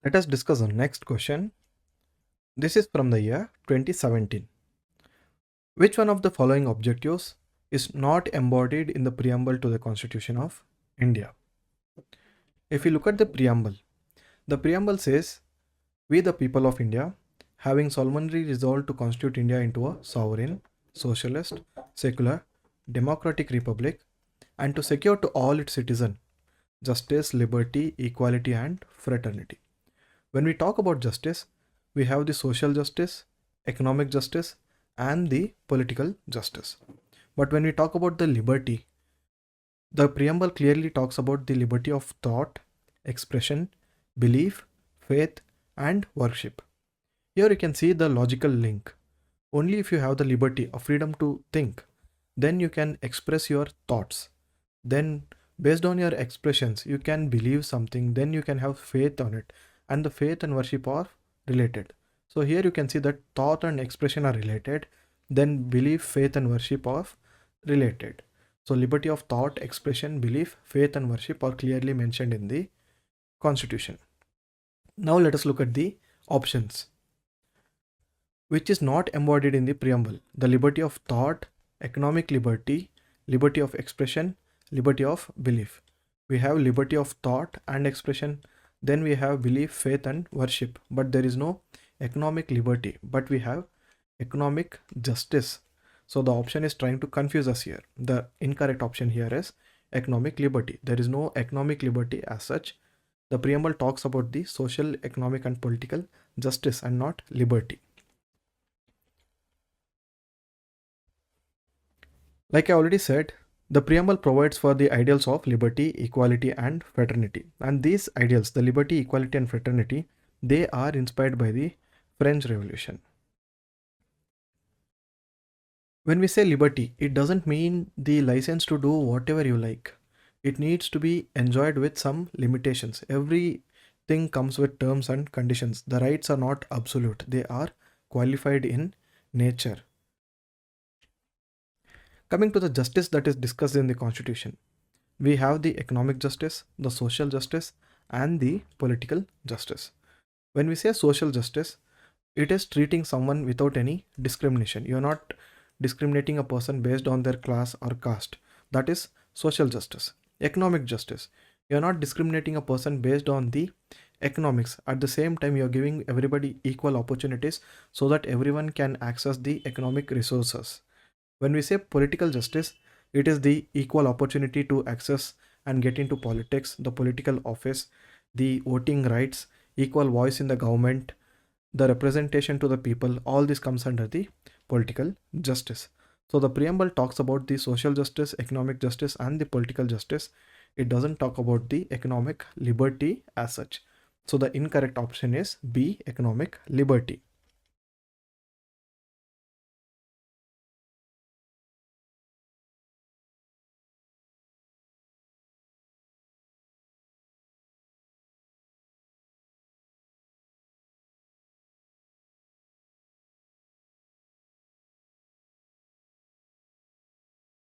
Let us discuss the next question. This is from the year 2017. Which one of the following objectives is not embodied in the preamble to the Constitution of India? If you look at the preamble says, "We the people of India, having solemnly resolved to constitute India into a sovereign, socialist, secular, democratic republic, and to secure to all its citizens justice, liberty, equality, and fraternity." When we talk about justice, we have the social justice, economic justice, and the political justice. But when we talk about the liberty, the preamble clearly talks about the liberty of thought, expression, belief, faith, and worship. Here you can see the logical link. Only if you have the liberty of freedom to think, then you can express your thoughts. Then, based on your expressions, you can believe something, then you can have faith on it, and the faith and worship are related. So here you can see that thought and expression are related, then belief, faith, and worship are related. So liberty of thought, expression, belief, faith, and worship are clearly mentioned in the Constitution. Now let us look at the options. Which is not embodied in the preamble? The liberty of thought, economic liberty, liberty of expression, liberty of belief. We have liberty of thought and expression, then we have belief, faith, and worship, but there is no economic liberty, but we have economic justice. So the option is trying to confuse us here. The incorrect option here is economic liberty. There is no economic liberty as such. The preamble talks about the social, economic, and political justice and not liberty. Like I already said, the preamble provides for the ideals of liberty, equality, and fraternity. And these ideals, the liberty, equality, and fraternity, they are inspired by the French Revolution. When we say liberty, it doesn't mean the license to do whatever you like. It needs to be enjoyed with some limitations. Everything comes with terms and conditions. The rights are not absolute, they are qualified in nature. Coming to the justice that is discussed in the Constitution, we have the economic justice, the social justice, and the political justice. When we say social justice, it is treating someone without any discrimination. You are not discriminating a person based on their class or caste. That is social justice. Economic justice, you are not discriminating a person based on the economics. At the same time, you are giving everybody equal opportunities so that everyone can access the economic resources. When we say political justice, it is the equal opportunity to access and get into politics, the political office, the voting rights, equal voice in the government, the representation to the people. All this comes under the political justice. So the preamble talks about the social justice, economic justice, and the political justice. It doesn't talk about the economic liberty as such. So the incorrect option is B, economic liberty.